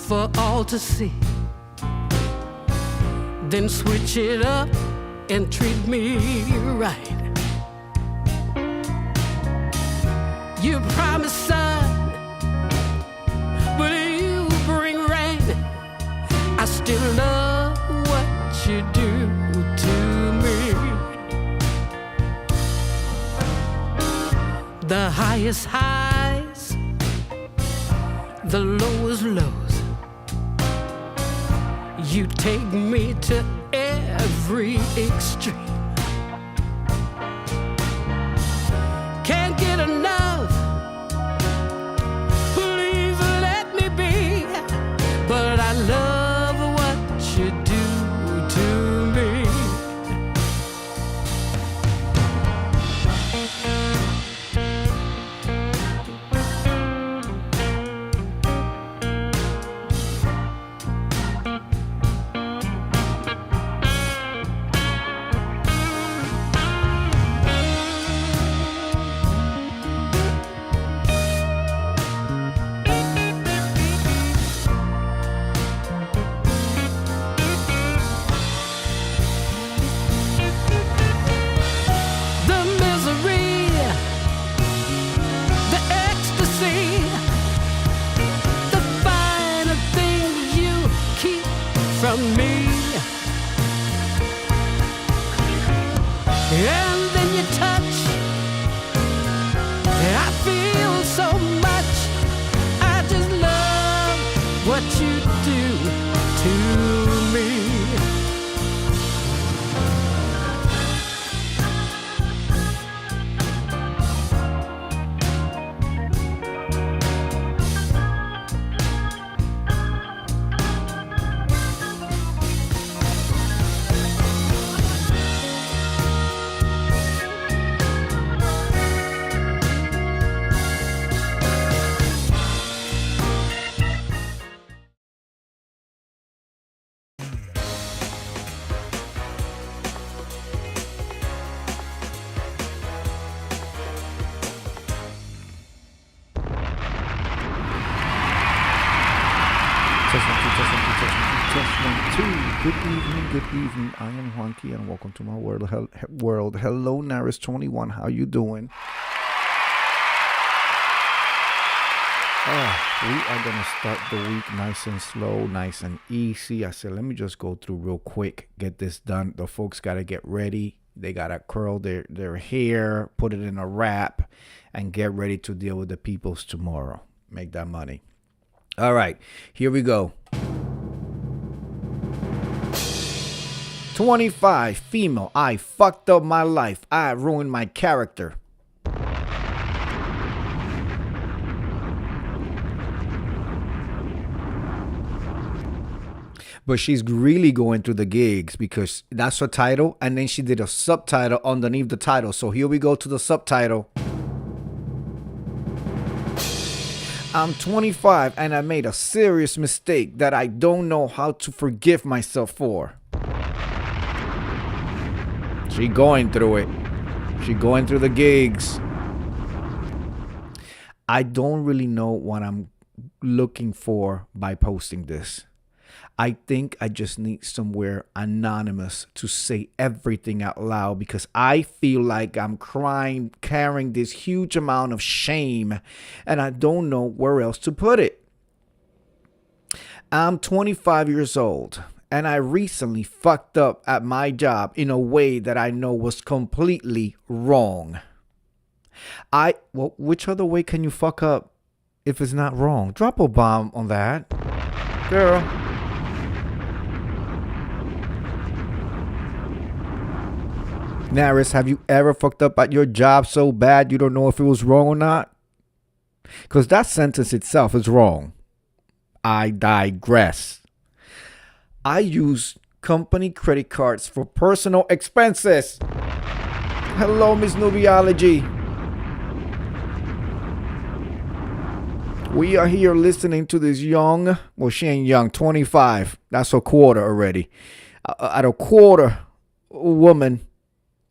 for all to see. Then switch it up and treat me right. You promised sun, but you bring rain. I still love what you do to me. The highest highs, the lowest lows. You take me to every extreme. Can't get enough, please let me be. But I love what you do to me. From me, and then you touch, I feel so much. I just love what you do to me. Good evening. I am Juanqui, and welcome to my world. Hello, Naris21. How you doing? We are gonna start the week nice and slow, nice and easy. I said, let me just go through real quick, get this done. The folks gotta get ready. They gotta curl their hair, put it in a wrap, and get ready to deal with the peoples tomorrow. Make that money. All right, here we go. 25, female. I fucked up my life. I ruined my character. But she's really going through the gigs because that's her title. And then she did a subtitle underneath the title. So here we go to the subtitle. I'm 25 and I made a serious mistake that I don't know how to forgive myself for. She going through it. She going through the gigs. I don't really know what I'm looking for by posting this. I think I just need somewhere anonymous to say everything out loud because I feel like I'm crying, carrying this huge amount of shame, and I don't know where else to put it. I'm 25 years old. And I recently fucked up at my job in a way that I know was completely wrong. Which other way can you fuck up if it's not wrong? Drop a bomb on that, girl. Naris, have you ever fucked up at your job so bad you don't know if it was wrong or not? Because that sentence itself is wrong. I digress. I use company credit cards for personal expenses. Hello, Miss Nubiology. We are here listening to this young, well, she ain't young, 25. That's a quarter already. At a quarter, woman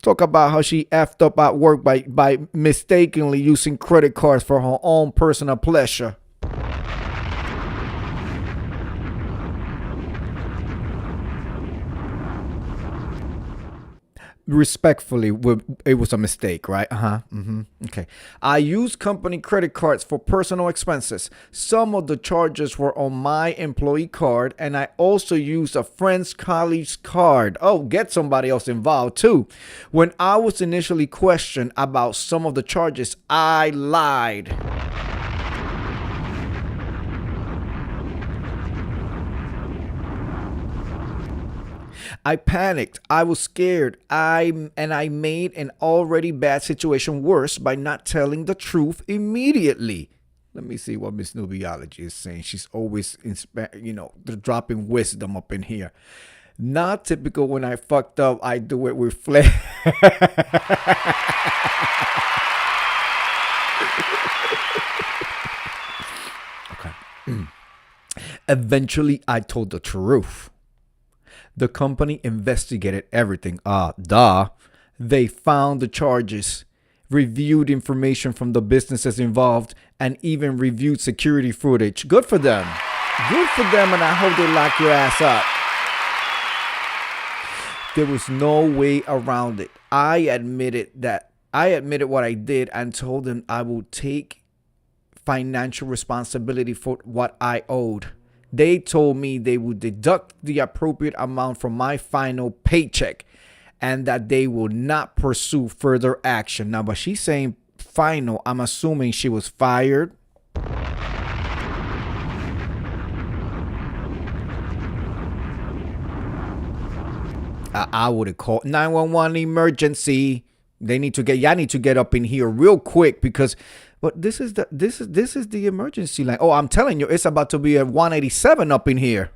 talk about how she effed up at work by mistakenly using credit cards for her own personal pleasure. respectfully, it was a mistake, right? Okay. I used company credit cards for personal expenses. Some of the charges were on my employee card, and I also used a friend's colleague's card. Oh, get somebody else involved too. When I was initially questioned about some of the charges, I lied. I panicked. I was scared. I made an already bad situation worse by not telling the truth immediately. Let me see what Miss Nubiology is saying. She's always, dropping wisdom up in here. Not typical. When I fucked up, I do it with flair. Okay. Eventually, I told the truth. The company investigated everything. They found the charges, reviewed information from the businesses involved, and even reviewed security footage. Good for them. Good for them, and I hope they lock your ass up. There was no way around it. I admitted what I did and told them I would take financial responsibility for what I owed. They told me they would deduct the appropriate amount from my final paycheck and that they will not pursue further action. Now, but she's saying final. I'm assuming she was fired. I would have called 911 emergency. Y'all need to get up in here real quick because but this is the emergency line. Oh, I'm telling you, it's about to be a 187 up in here.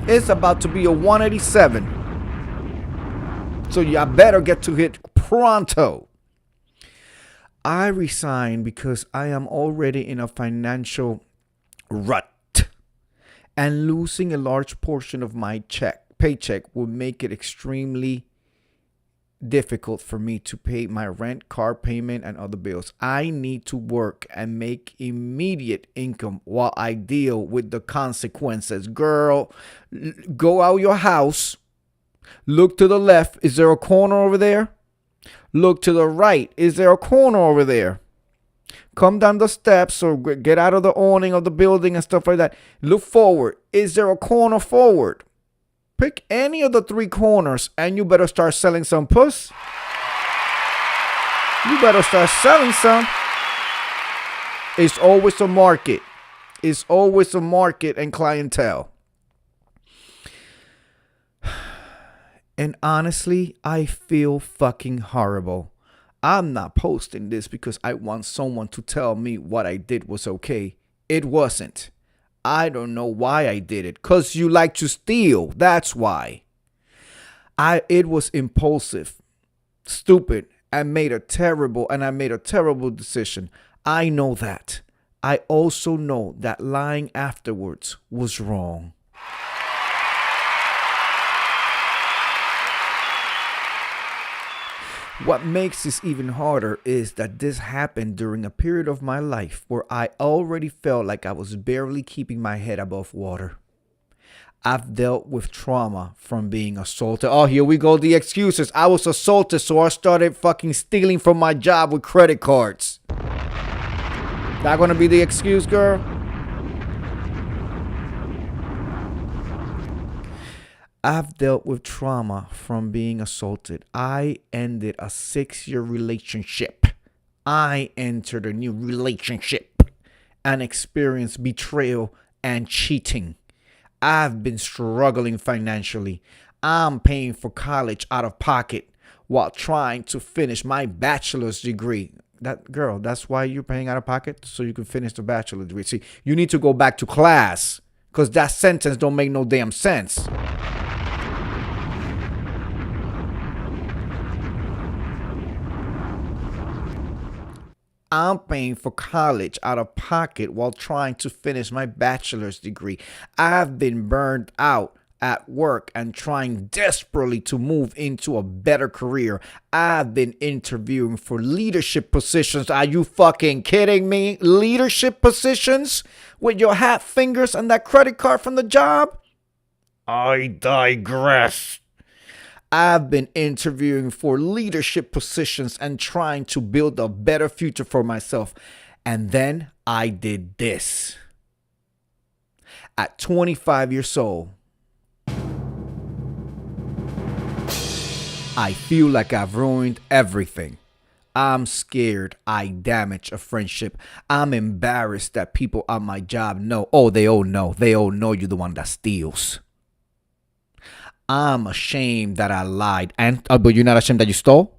It's about to be a 187. So y'all better get to it pronto. I resigned because I am already in a financial rut. And losing a large portion of my paycheck would make it extremely difficult for me to pay my rent, car payment, and other bills. I need to work and make immediate income while I deal with the consequences. Girl, go out your house. Look to the left. Is there a corner over there? Look to the right. Is there a corner over there? Come down the steps or get out of the awning of the building and stuff like that. Look forward. Is there a corner forward? Pick any of the three corners and you better start selling some puss. You better start selling some. It's always a market. It's always a market and clientele. And honestly, I feel fucking horrible. I'm not posting this because I want someone to tell me what I did was okay. It wasn't. I don't know why I did it. 'Cause you like to steal. That's why. It was impulsive, stupid, and I made a terrible decision. I know that. I also know that lying afterwards was wrong. What makes this even harder is that this happened during a period of my life where I already felt like I was barely keeping my head above water. I've dealt with trauma from being assaulted. Oh, here we go. The excuses. I was assaulted, so I started fucking stealing from my job with credit cards. That gonna be the excuse, girl? I've dealt with trauma from being assaulted. I ended a 6-year relationship. I entered a new relationship and experienced betrayal and cheating. I've been struggling financially. I'm paying for college out of pocket while trying to finish my bachelor's degree. That's why you're paying out of pocket? So you can finish the bachelor's degree. See, you need to go back to class because that sentence don't make no damn sense. I'm paying for college out of pocket while trying to finish my bachelor's degree. I've been burned out at work and trying desperately to move into a better career. I've been interviewing for leadership positions. Are you fucking kidding me? Leadership positions? With your hat fingers and that credit card from the job? I digress. I've been interviewing for leadership positions and trying to build a better future for myself. And then I did this. At 25 years old, I feel like I've ruined everything. I'm scared I damaged a friendship. I'm embarrassed that people at my job know. Oh, they all know. They all know you're the one that steals. I'm ashamed that I lied. And but you're not ashamed that you stole?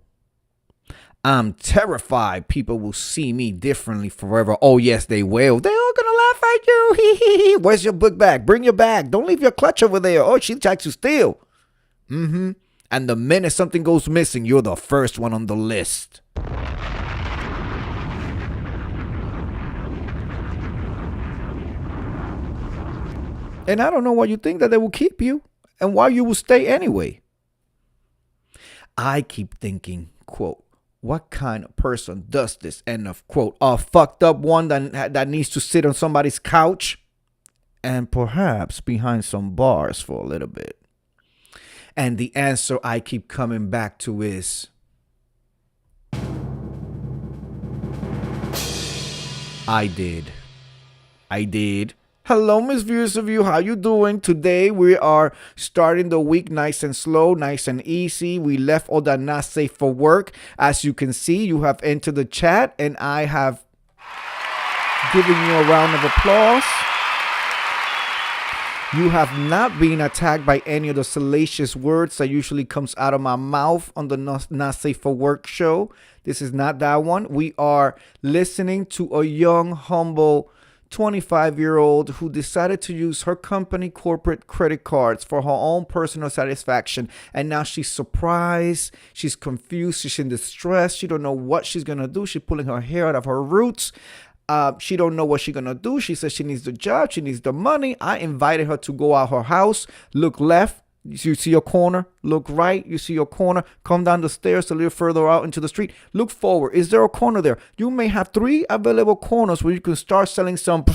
I'm terrified people will see me differently forever. Oh, yes, they will. They're all going to laugh at you. Where's your book bag? Bring your bag. Don't leave your clutch over there. Oh, she tried to steal. And the minute something goes missing, you're the first one on the list. And I don't know why you think that they will keep you and why you will stay anyway. I keep thinking, quote, what kind of person does this? End of quote. A fucked up one that needs to sit on somebody's couch and perhaps behind some bars for a little bit. And the answer I keep coming back to is I did. Hello, Miss Viewers of You. How you doing? Today we are starting the week nice and slow, nice and easy. We left all that not safe for work. As you can see, you have entered the chat and I have given you a round of applause. You have not been attacked by any of the salacious words that usually comes out of my mouth on the Not Safe for Work show. This is not that one. We are listening to a young, humble 25-year-old who decided to use her company corporate credit cards for her own personal satisfaction. And now she's surprised. She's confused. She's in distress. She don't know what she's going to do. She's pulling her hair out of her roots. She don't know what she's going to do. She says she needs the job. She needs the money. I invited her to go out her house. Look left. You see your corner. Look right. You see your corner. Come down the stairs a little further out into the street. Look forward. Is there a corner there? You may have 3 available corners where you can start selling some.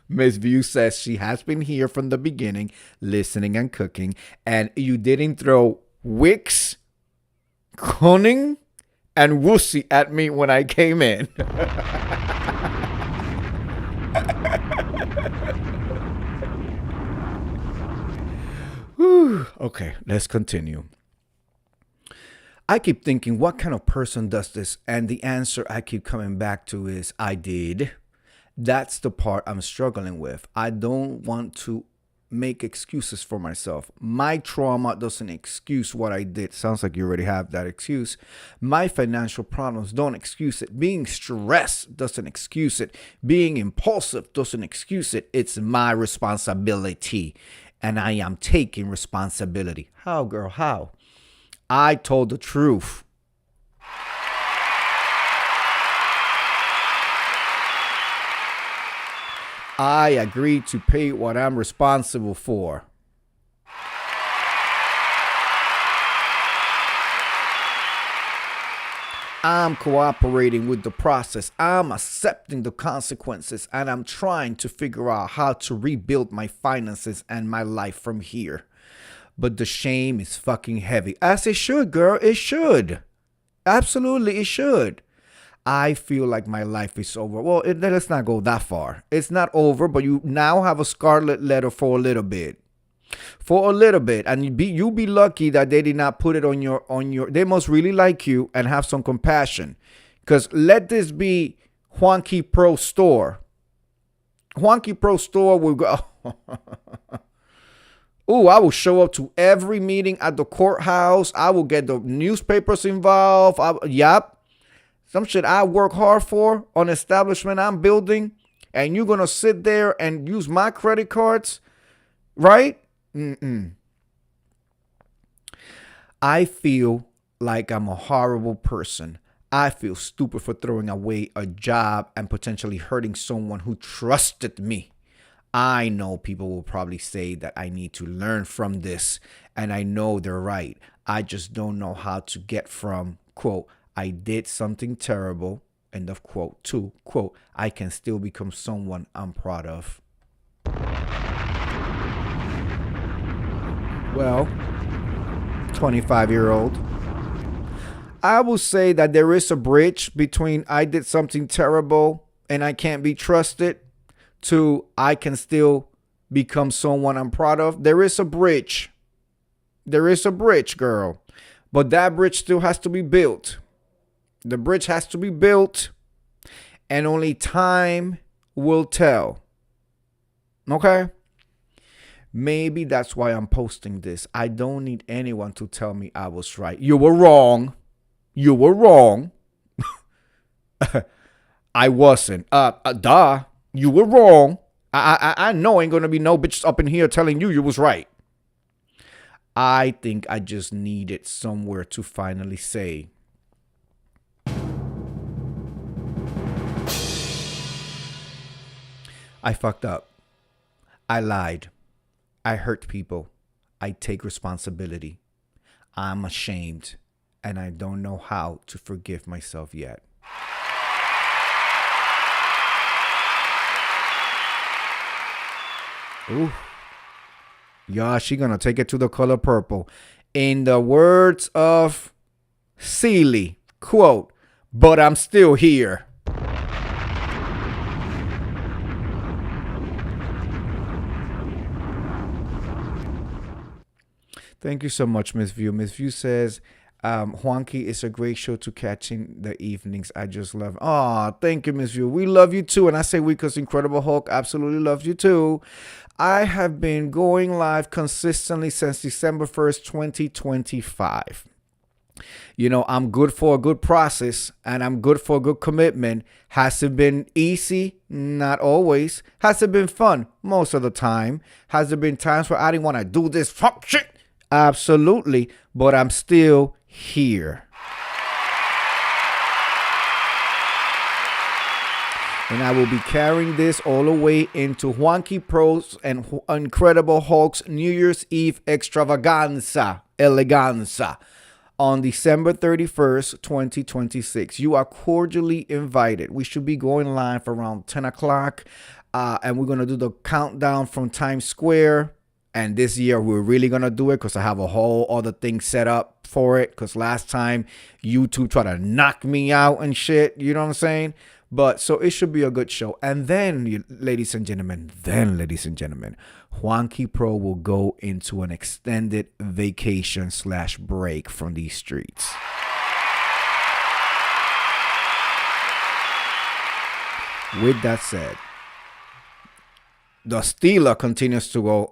Miss View says she has been here from the beginning, listening and cooking, and you didn't throw Wix, Cunning, and Wussy at me when I came in. Okay, let's continue. I keep thinking, what kind of person does this? And the answer I keep coming back to is I did. That's the part I'm struggling with. I don't want to make excuses for myself. My trauma doesn't excuse what I did. Sounds like you already have that excuse. My financial problems don't excuse it. Being stressed doesn't excuse it. Being impulsive doesn't excuse it. It's my responsibility. And I am taking responsibility. How, girl? How? I told the truth. I agreed to pay what I'm responsible for. I'm cooperating with the process. I'm accepting the consequences, and I'm trying to figure out how to rebuild my finances and my life from here. But the shame is fucking heavy. As it should, girl. It should. Absolutely, it should. I feel like my life is over. Well, let's not go that far. It's not over, but you now have a scarlet letter for a little bit. For a little bit. And you be lucky that they did not put it on your, they must really like you and have some compassion. Because let this be Juanqui Pro Store. Juanqui Pro Store will go. Ooh, I will show up to every meeting at the courthouse. I will get the newspapers involved. Yup. Some shit I work hard for, an establishment I'm building, and you're going to sit there and use my credit cards, right? I feel like I'm a horrible person. I feel stupid for throwing away a job and potentially hurting someone who trusted me. I know people will probably say that I need to learn from this, and I know they're right. I just don't know how to get from, quote, I did something terrible, End of quote. 2, quote, I can still become someone I'm proud of. Well, 25-year-old. I will say that there is a bridge between I did something terrible and I can't be trusted to I can still become someone I'm proud of. There is a bridge. There is a bridge, girl. But that bridge still has to be built. The bridge has to be built, and only time will tell. Okay? Maybe that's why I'm posting this. I don't need anyone to tell me I was right. You were wrong. You were wrong. I wasn't. Duh. You were wrong. I know ain't gonna be no bitch up in here telling you was right. I think I just needed somewhere to finally say, I fucked up. I lied. I hurt people. I take responsibility. I'm ashamed, and I don't know how to forgive myself yet. Ooh. Yeah, she gonna take it to the color purple. In the words of Celie, quote, but I'm still here. Thank you so much, Miss View. Miss View says, Juanqui is a great show to catch in the evenings. I just love it. Oh, thank you, Miss View. We love you too. And I say we because Incredible Hulk absolutely loves you too. I have been going live consistently since December 1st, 2025. You know, I'm good for a good process and I'm good for a good commitment. Has it been easy? Not always. Has it been fun? Most of the time. Has there been times where I didn't want to do this fuck shit? Absolutely. But I'm still here. And I will be carrying this all the way into Juanqui Pros and Incredible Hulk's New Year's Eve extravaganza, eleganza, on December 31st, 2026. You are cordially invited. We should be going live around 10 o'clock. And we're going to do the countdown from Times Square. And this year, we're really going to do it because I have a whole other thing set up for it. Because last time, YouTube tried to knock me out and shit. You know what I'm saying? But so it should be a good show. And then, ladies and gentlemen, Juanqui Pro will go into an extended vacation / break from these streets. With that said, the Steeler continues to go,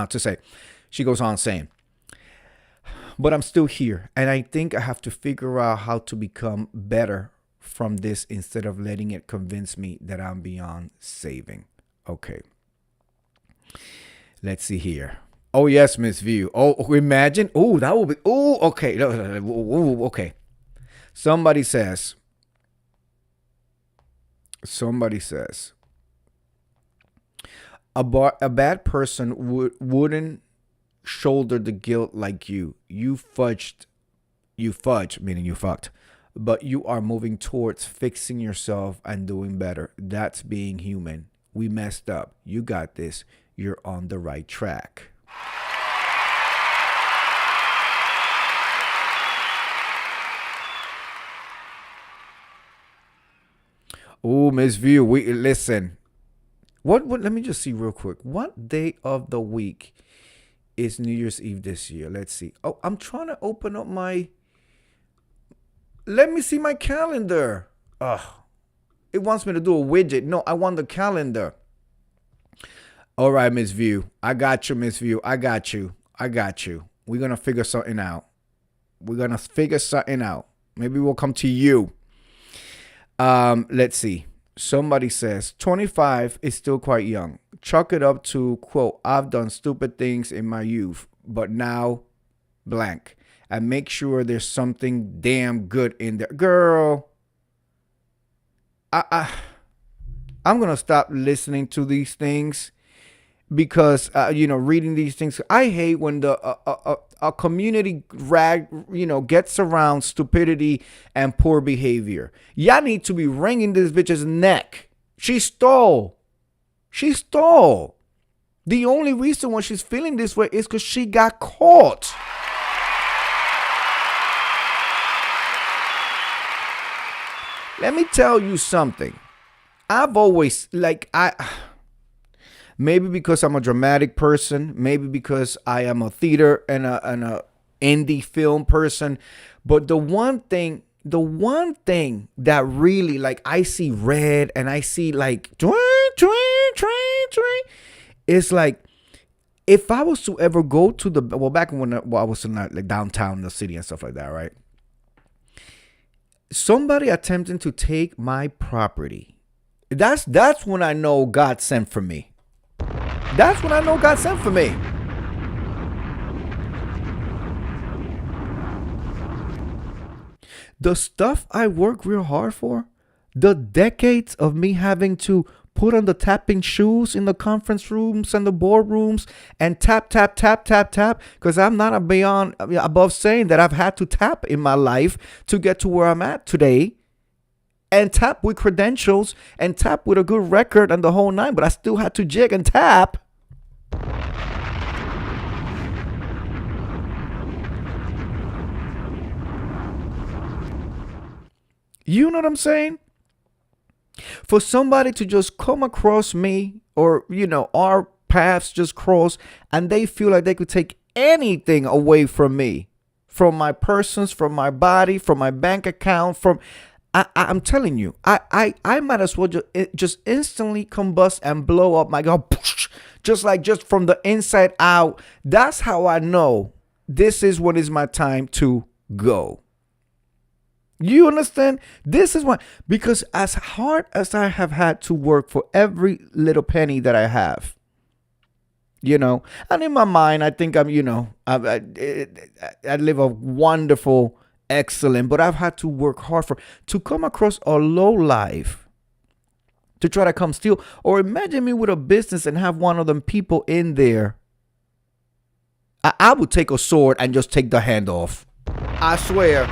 to say, she goes on saying, but I'm still here. And I think I have to figure out how to become better from this instead of letting it convince me that I'm beyond saving. Okay. Let's see here. Oh, yes, Miss View. Oh, imagine. Oh, that will be. Oh, okay. Okay. Somebody says. A bad person wouldn't shoulder the guilt like you. You fudge, meaning you fucked. But you are moving towards fixing yourself and doing better. That's being human. We messed up. You got this. You're on the right track. Oh, Miss View, we listen. What? Let me just see real quick. What day of the week is New Year's Eve this year? Let's see. Oh, I'm trying to open up my. Let me see my calendar. It wants me to do a widget. No, I want the calendar. All right, Miss View. I got you, Miss View. I got you. We're going to figure something out. Maybe we'll come to you. Let's see. Somebody says 25 is still quite young. Chalk it up to, quote, I've done stupid things in my youth, but now blank. And make sure there's something damn good in there. Girl, I'm going to stop listening to these things because reading these things, I hate when a community gets around stupidity and poor behavior. Y'all need to be wringing this bitch's neck. She stole. The only reason why she's feeling this way is because she got caught. Let me tell you something. I've always, maybe because I'm a dramatic person, maybe because I am a theater and a indie film person, but the one thing that really, I see red and I see train, it's if I was to ever go to back when I was in downtown the city and stuff like that, right? Somebody attempting to take my property. That's when I know God sent for me. That's when I know God sent for me. The stuff I work real hard for, the decades of me having to put on the tapping shoes in the conference rooms and the boardrooms and tap, because I'm not above saying that I've had to tap in my life to get to where I'm at today, and tap with credentials and tap with a good record and the whole nine, but I still had to jig and tap. You know what I'm saying? For somebody to just come across me, or our paths just cross, and they feel like they could take anything away from me, from my persons, from my body, from my bank account, I'm telling you, I might as well just instantly combust and blow up my God, just from the inside out. That's how I know this is what is my time to go. You understand? This is why, because as hard as I have had to work for every little penny that I have, and in my mind, I think I live a wonderful, excellent, but I've had to work hard to come across a low life to try to come steal. Or imagine me with a business and have one of them people in there. I would take a sword and just take the hand off. I swear.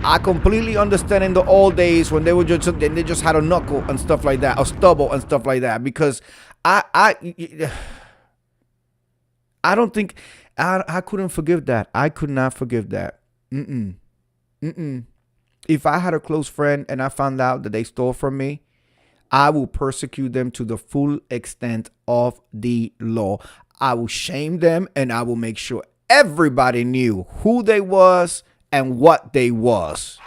I completely understand in the old days when they just had a knuckle and stuff like that, or stubble and stuff like that, because I don't think I couldn't forgive that. I could not forgive that. If I had a close friend and I found out that they stole from me, I will persecute them to the full extent of the law. I will shame them, and I will make sure everybody knew who they was and what they was.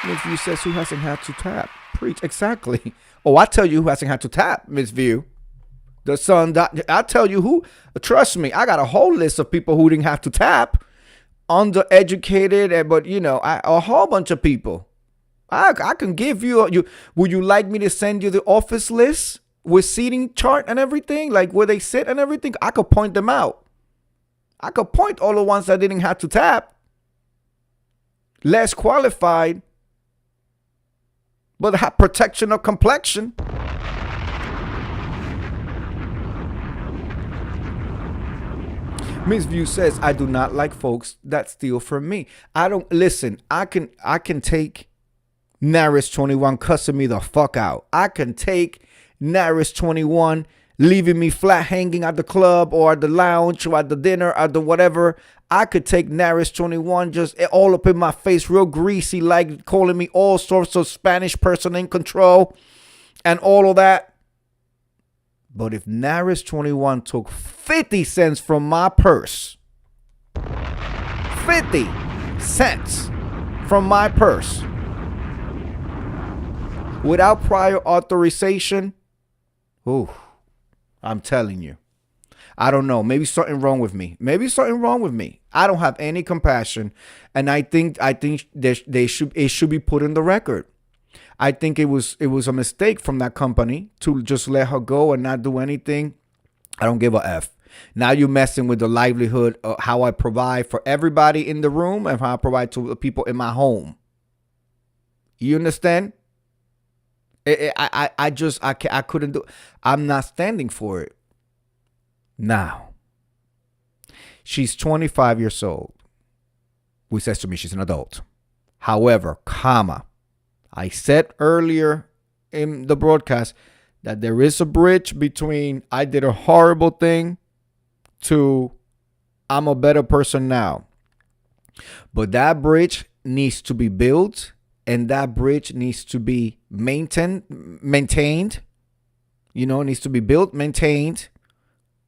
Miss View says, who hasn't had to tap? Preach. Exactly. Oh, I tell you who hasn't had to tap, Miss View. The son, I tell you who. Trust me, I got a whole list of people who didn't have to tap. Undereducated, but a whole bunch of people. I can give you. Would you like me to send you the office list with seating chart and everything, like where they sit and everything? I could point them out. I could point all the ones that didn't have to tap. Less qualified, but have protection of complexion. Miss View says, I do not like folks that steal from me. I don't listen. I can take Naris 21 cussing me the fuck out. I can take Naris 21 leaving me flat hanging at the club or at the lounge or at the dinner or the whatever. I could take Naris 21 just all up in my face, real greasy, like calling me all sorts of Spanish person in control and all of that. But if Naris 21 took 50 cents from my purse, 50 cents from my purse, without prior authorization, ooh, I'm telling you, I don't know. Maybe something wrong with me. I don't have any compassion, and I think it should be put in the record. I think it was a mistake from that company to just let her go and not do anything. I don't give a F. Now you're messing with the livelihood of how I provide for everybody in the room and how I provide to the people in my home. You understand? I couldn't do. I'm not standing for it. Now, she's 25 years old. Who says to me she's an adult. However, comma, I said earlier in the broadcast that there is a bridge between I did a horrible thing to I'm a better person now. But that bridge needs to be built, and that bridge needs to be maintained. You know, it needs to be built, maintained.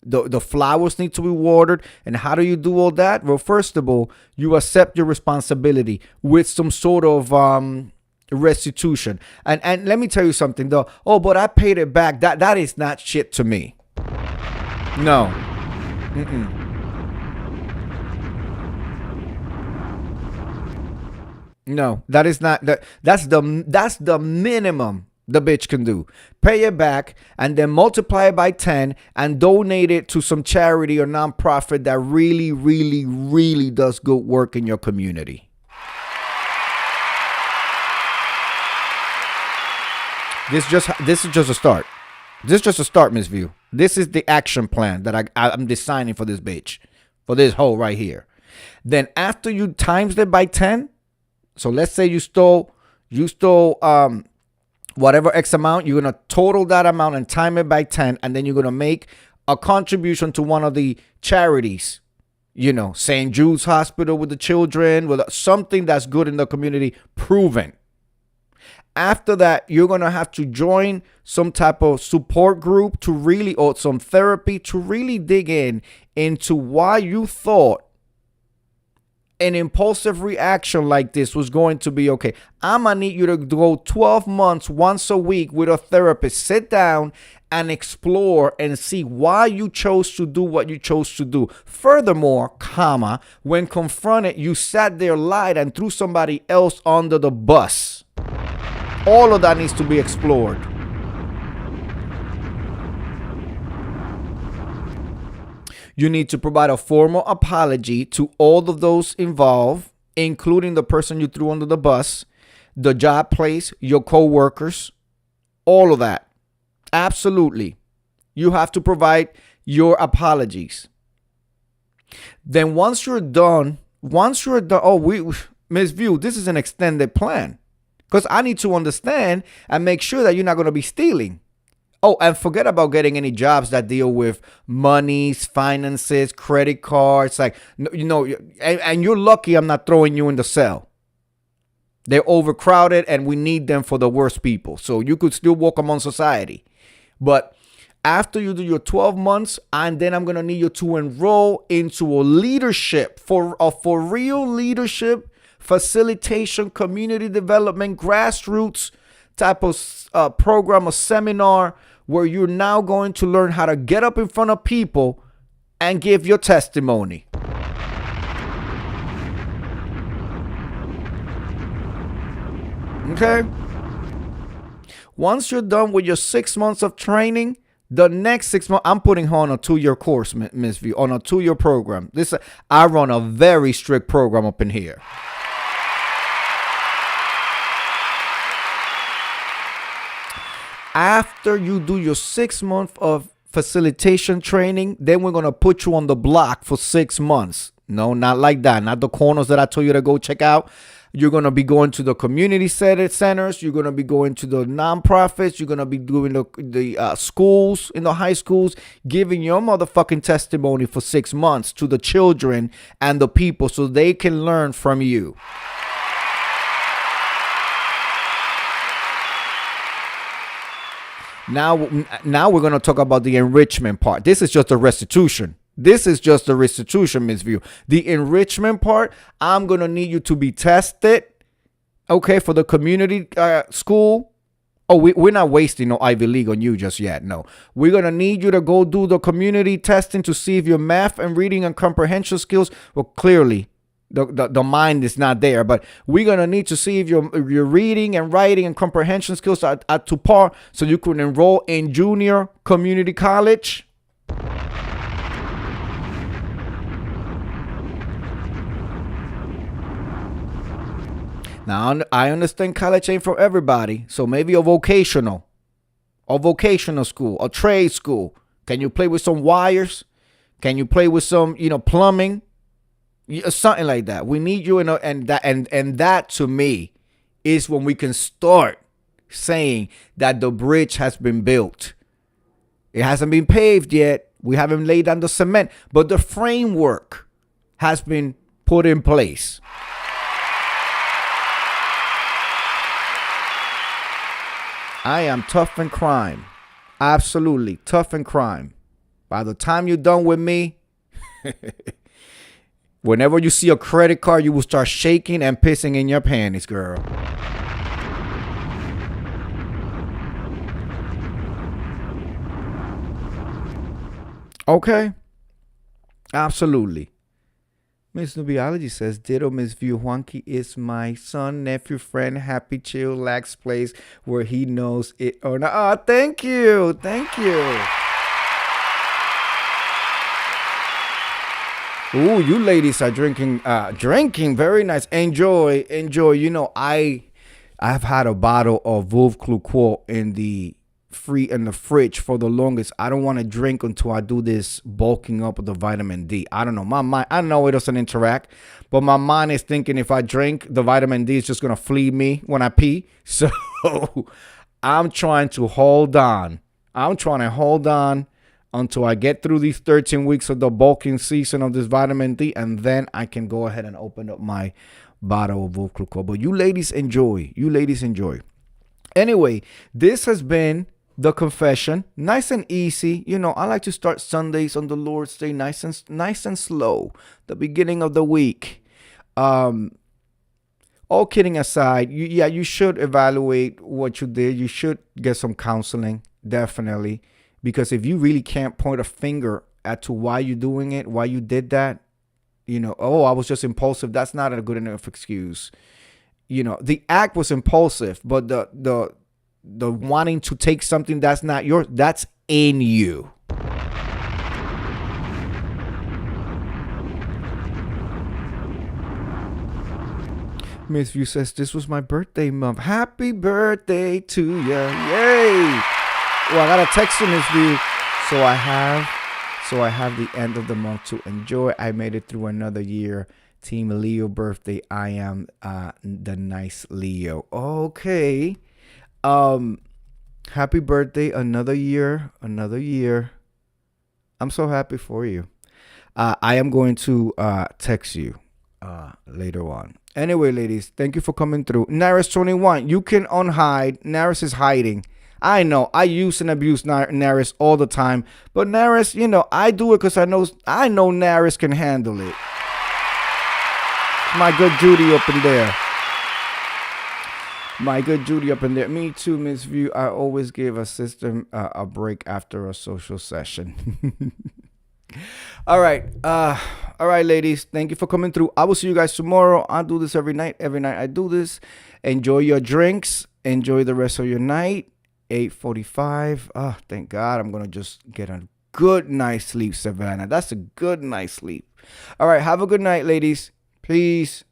The flowers need to be watered. And how do you do all that? Well, first of all, you accept your responsibility with some sort of restitution. And let me tell you something though. Oh, but I paid it back. That is not shit to me. No. No, that is not that. That's the minimum the bitch can do. Pay it back and then multiply it by 10 and donate it to some charity or nonprofit that really, really, really does good work in your community. This is just a start. This is just a start, Miss View. This is the action plan that I'm designing for this bitch, for this hoe right here. Then after you times it by 10, so let's say you stole whatever X amount, you're going to total that amount and time it by 10. And then you're going to make a contribution to one of the charities, you know, St. Jude's Hospital with the children, with something that's good in the community, proven. After that, you're going to have to join some type of support group to really, or some therapy to really dig into why you thought an impulsive reaction like this was going to be okay. I'm going to need you to go 12 months, once a week with a therapist. Sit down and explore and see why you chose to do what you chose to do. Furthermore, comma, when confronted, you sat there, lied, and threw somebody else under the bus. All of that needs to be explored. You need to provide a formal apology to all of those involved, including the person you threw under the bus, the job place, your co-workers, all of that. Absolutely. You have to provide your apologies. Then once you're done, Ms. View, this is an extended plan. Because I need to understand and make sure that you're not going to be stealing. Oh, and forget about getting any jobs that deal with monies, finances, credit cards. Like, you know, and you're lucky I'm not throwing you in the cell. They're overcrowded and we need them for the worst people. So you could still walk among society. But after you do your 12 months, and then I'm going to need you to enroll into a leadership for real leadership, facilitation, community development, grassroots type of program or seminar where you're now going to learn how to get up in front of people and give your testimony. Okay? Once you're done with your 6 months of training, the next 6 months, I'm putting her on a 2-year course, Ms. V, on a 2-year program. I run a very strict program up in here. After you do your 6 months of facilitation training, then we're going to put you on the block for 6 months. No, not like that. Not the corners that I told you to go check out. You're going to be going to the community centers. You're going to be going to the nonprofits. You're going to be doing the schools, in the high schools, giving your motherfucking testimony for 6 months to the children and the people so they can learn from you. Now we're going to talk about the enrichment part. This is just a restitution. This is just a restitution, Ms. View. The enrichment part, I'm going to need you to be tested, okay, for the community school. Oh, we're not wasting no Ivy League on you just yet. No, we're going to need you to go do the community testing to see if your math and reading and comprehension skills, well, clearly, the mind is not there, but we're going to need to see if your reading and writing and comprehension skills are to par so you can enroll in junior community college. Now, I understand college ain't for everybody, so maybe a vocational school, a trade school. Can you play with some wires? Can you play with some, plumbing? Something like that. We need you and that to me is when we can start saying that the bridge has been built. It hasn't been paved yet. We haven't laid down the cement, but the framework has been put in place. I am tough in crime. Absolutely tough in crime. By the time you're done with me, whenever you see a credit card, you will start shaking and pissing in your panties, girl. Okay. Absolutely. Miss Nubiology says, ditto, Miss View. Juanqui is my son, nephew, friend, happy, chill, lax place where he knows it or not. Oh, thank you. Thank you. Ooh, you ladies are drinking. Very nice. Enjoy. I've had a bottle of Veuve Clicquot in the fridge for the longest. I don't want to drink until I do this bulking up of the vitamin D. I don't know. My mind, I know it doesn't interact, but my mind is thinking if I drink, the vitamin D is just going to flee me when I pee. So I'm trying to hold on. Until I get through these 13 weeks of the bulking season of this vitamin D, and then I can go ahead and open up my bottle of Veuve Clicquot. But you ladies enjoy. Anyway, this has been The Confession. Nice and easy. I like to start Sundays on the Lord's Day nice and slow. The beginning of the week. All kidding aside, you should evaluate what you did. You should get some counseling, definitely. Because if you really can't point a finger as to why you're doing it, why you did that, I was just impulsive. That's not a good enough excuse. The act was impulsive, but the wanting to take something that's not yours, that's in you. Miss View says, this was my birthday month. Happy birthday to you. Yay. Well, I got a text from Miss View. So I have the end of the month to enjoy. I made it through another year. Team Leo birthday. I am the nice Leo. Okay. Happy birthday. Another year. I'm so happy for you. I am going to text you later on. Anyway, ladies, thank you for coming through. Naris21, you can unhide. Naris is hiding. I know. I use and abuse Naris all the time. But Naris, I do it because I know Naris can handle it. My good Judy up in there. Me too, Miss View. I always give a system a break after a social session. All right, ladies. Thank you for coming through. I will see you guys tomorrow. I do this every night. Every night I do this. Enjoy your drinks. Enjoy the rest of your night. 8:45. Oh, thank God. I'm gonna just get a good night's sleep, Savannah. That's a good night's sleep. All right. Have a good night, ladies. Please.